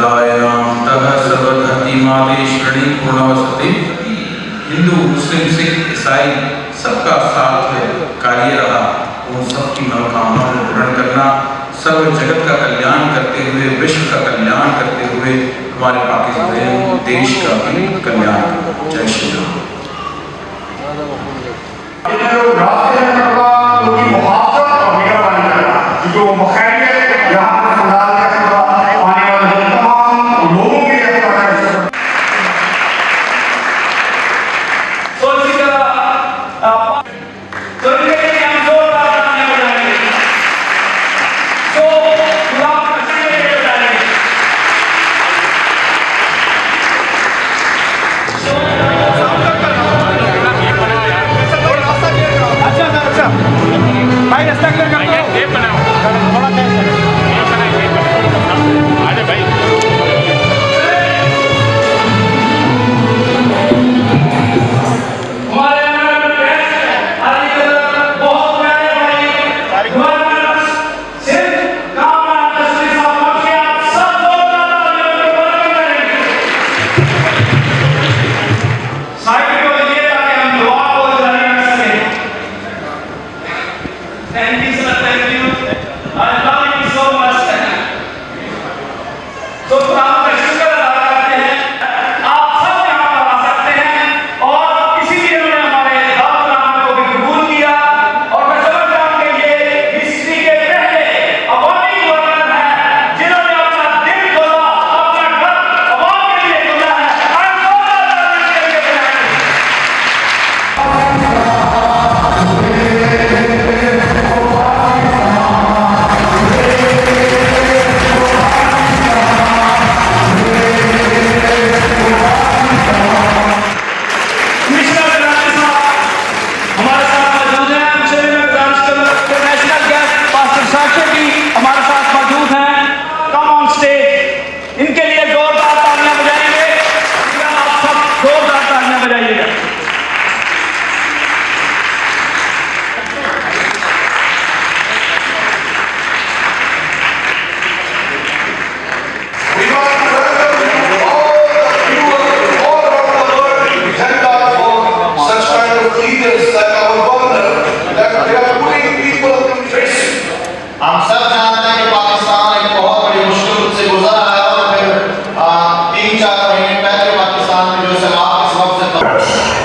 सदायां तह सर्वधति मादे श्रेणी पूर्णवसति। हिंदू, मुस्लिम, सिख, ईसाई सबका साथ कार्य रहा। उन सबकी मनोकामनाओं को पूर्ण करना, सर्व जगत का कल्याण करते हुए, विश्व का कल्याण करते हुए हमारे पाकिस्तान देश का भी कल्याण। जय Shri Ram.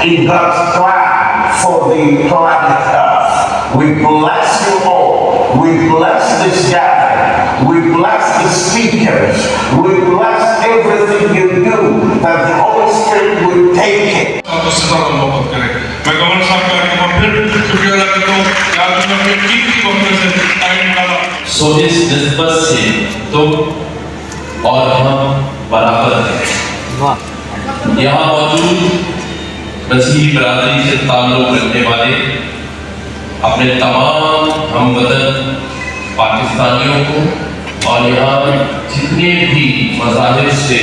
In God's plan for the planet Earth. We bless you all. We bless this gathering. We bless the speakers. We bless everything you do, that the Holy Spirit will take it. मैं कमल साहब का एक बार फिर शुक्रिया अदा करता हूँ कि आपने अपने कीमती वक्त से टाइम निकाला। सो इस निस्बत से तुम और हम बराबर हैं। यहाँ मौजूद मसीही बरादरी से ताल्लुक़ रखने वाले अपने तमाम हमवतन पाकिस्तानियों को और यहाँ जितने भी मज़ाहिब से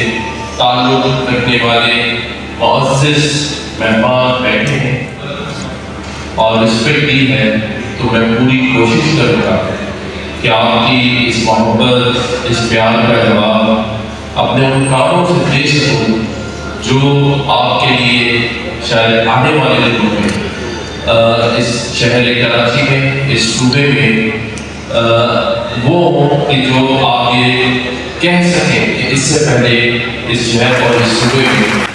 ताल्लुक़ रखने वाले मुअज़्ज़िज़ मेहमान बैठे हैं और रिस्पेक्ट दी है, तो मैं पूरी कोशिश करूँगा कि आपकी इस मोहब्बत, इस प्यार का जवाब अपने उन कामों से दे सकूँ जो आपके लिए शायद आने वाले दिनों में इस शहर कराची में, इस सूबे में वो हो कि जो आप ये कह सकें कि इससे पहले इस शहर और इस सूबे में